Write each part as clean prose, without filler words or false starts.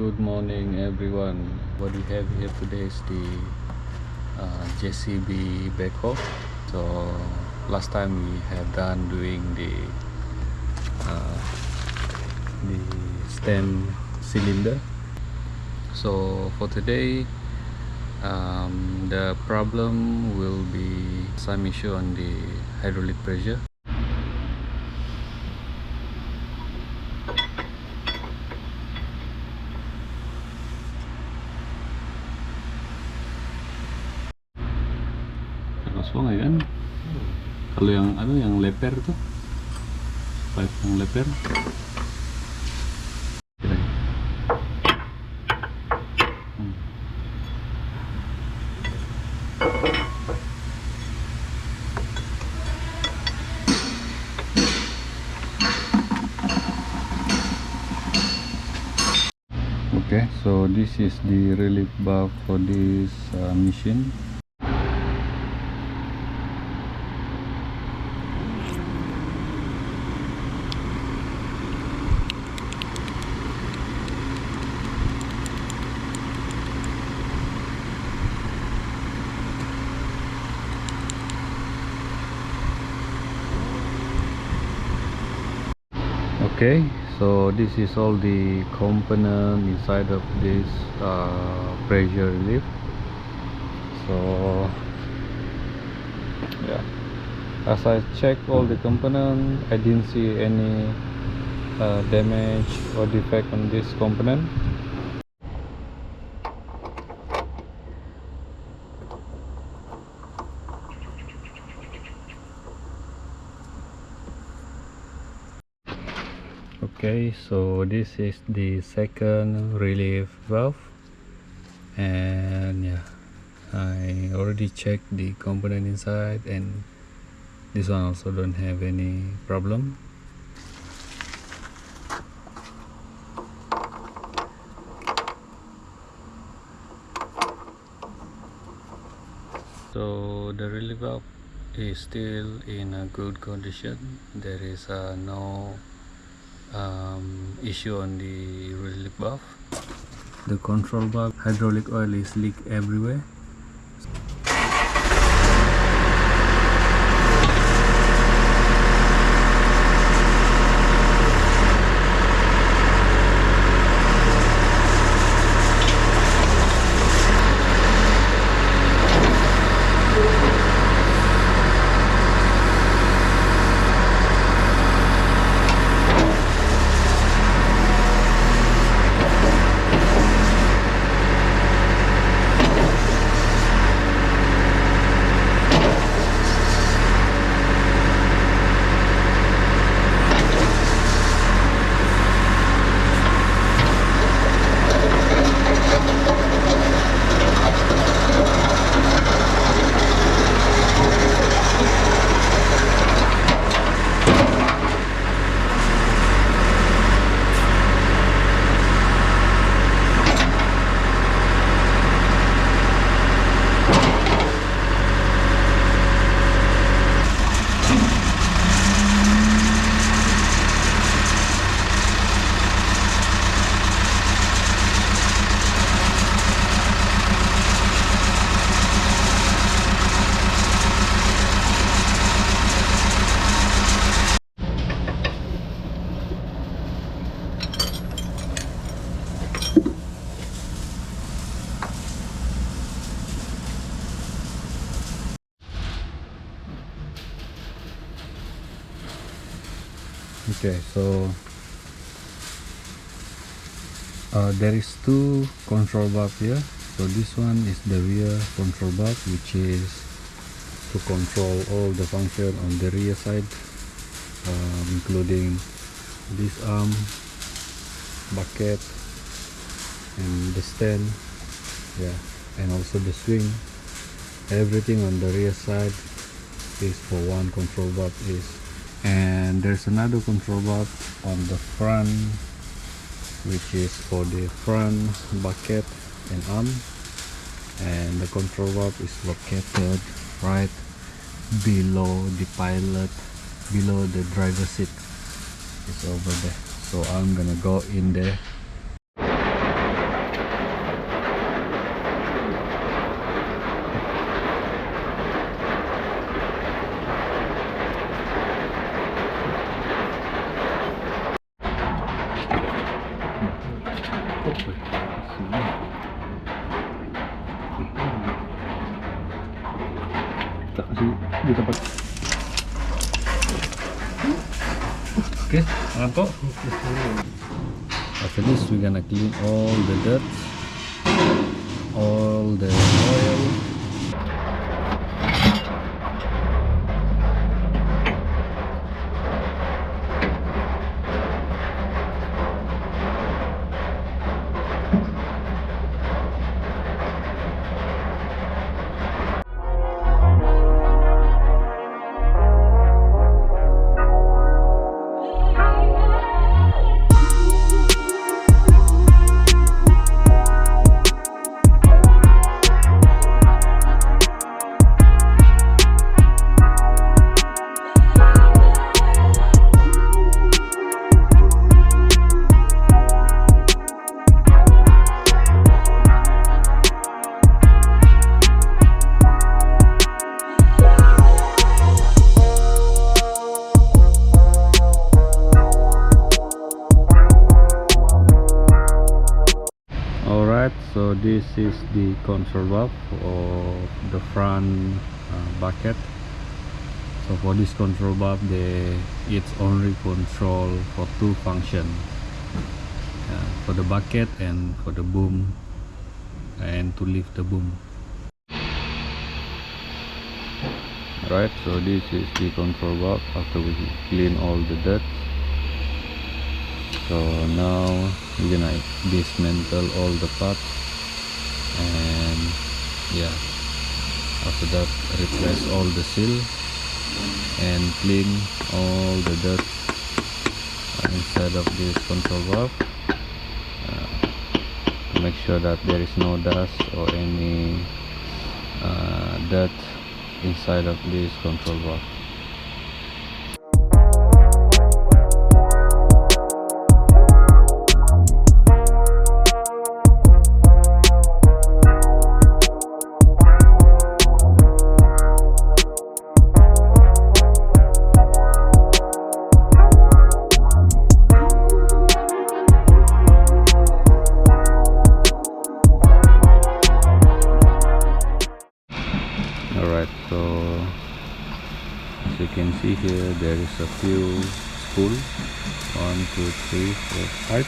Good morning everyone. What we have here today is the JCB Backhoe. So last time we have done doing the stem cylinder. So for today the problem will be some issue on the hydraulic pressure. Kosong ya kan? Kalau yang leper tuh, pipe yang leper. Okay, so this is the relief valve for this machine. Okay, so this is all the component inside of this pressure relief. So yeah, as I check all the component, I didn't see any damage or defect on this component. Okay, so this is the second relief valve, and yeah, I already checked the component inside, and this one also don't have any problem. So the relief valve is still in a good condition. There is no issue on the relief valve. The control valve hydraulic oil is leak everywhere. Okay, so there is two control valve here. So this one is the rear control valve, which is to control all the function on the rear side, including this arm, bucket, and the stand, yeah, and also the swing. Everything on the rear side is for one control valve and there's another control valve on the front, which is for the front bucket and arm, and the control valve is located right below the pilot, below the driver's seat. It's over there, so I'm gonna go in there. kita kasih di tempat. Okay, ngantuk. After this we're gonna clean all the dirt, all the oil. So this is the control valve of the front bucket. So for this control valve, it's only control for two functions, for the bucket and for the boom, and to lift the boom. Right, so this is the control valve after we clean all the dirt. So now we're gonna dismantle all the parts, and yeah, after that replace all the seal and clean all the dirt inside of this control valve, to make sure that there is no dust or any dirt inside of this control valve. Alright, so as you can see here, there is a few spool, 1, 2, 3, 4, 5,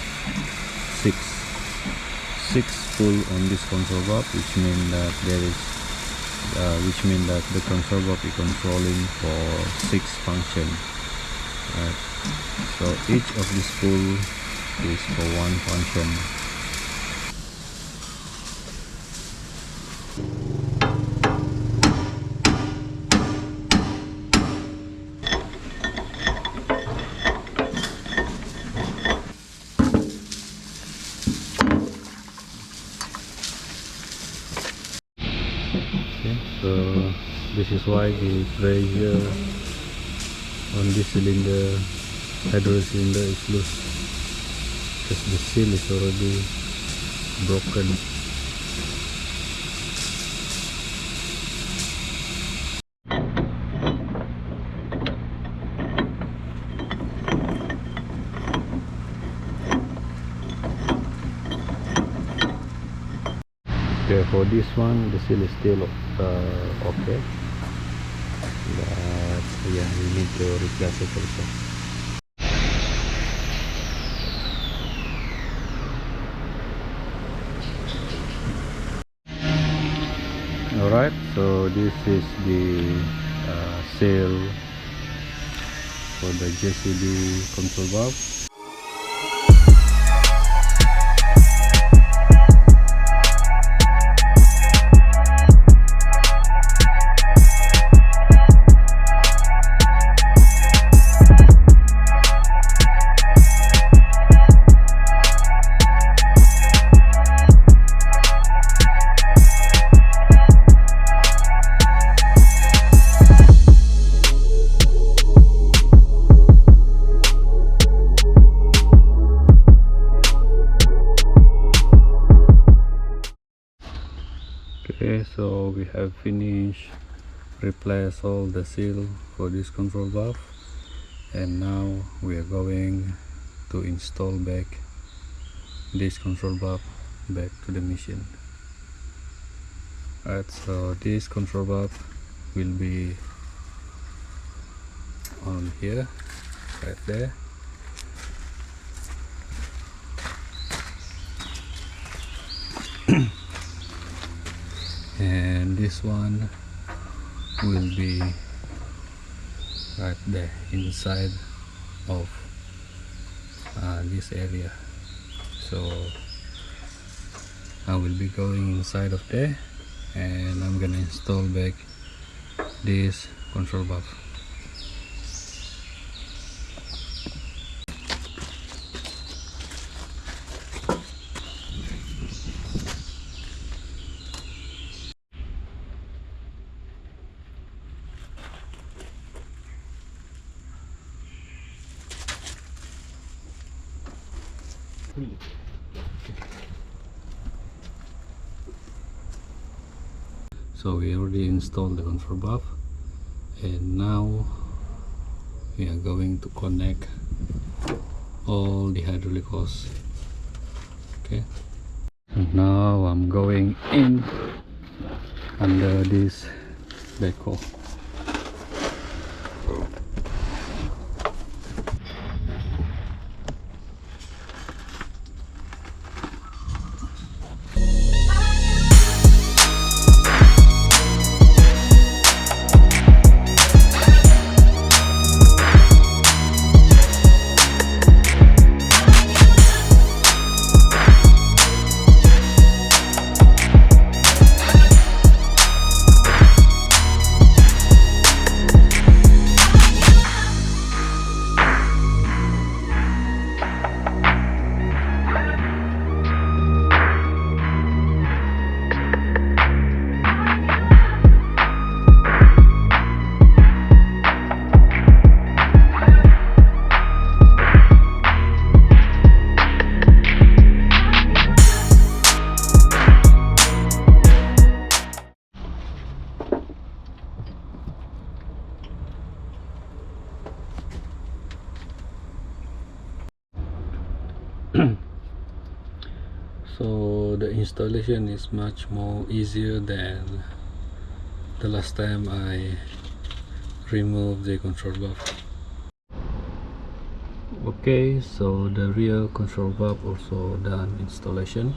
6 spool on this control valve, which means that the control valve is controlling for 6 functions. Right, so each of the spool is for one function. So this is why the pressure on this cylinder, hydraulic cylinder, is loose, because the seal is already broken. Okay, for this one the seal is still okay, but yeah, we need to replace it also. Alright, so this is the seal for the JCB control valve. Okay, so we have finished replace all the seal for this control valve, and now we are going to install back this control valve back to the machine. Alright, so this control valve will be on here, right there. And this one will be right there inside of this area. So I will be going inside of there, and I'm gonna install back this control valve. So we already installed the control valve, and now we are going to connect all the hydraulic hose. Okay, and now I'm going in under this backhoe. So the installation is much more easier than the last time I removed the control valve. Okay, so the rear control valve also done installation.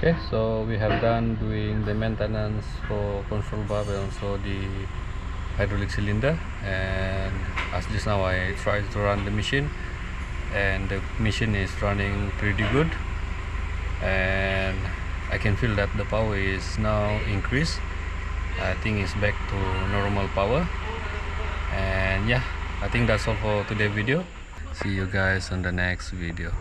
Okay, so we have done doing the maintenance for control valve and also the hydraulic cylinder, and as just now I tried to run the machine and the machine is running pretty good, and I can feel that the power is now increased. I think it's back to normal power. And yeah, I think that's all for today's video. See you guys on the next video.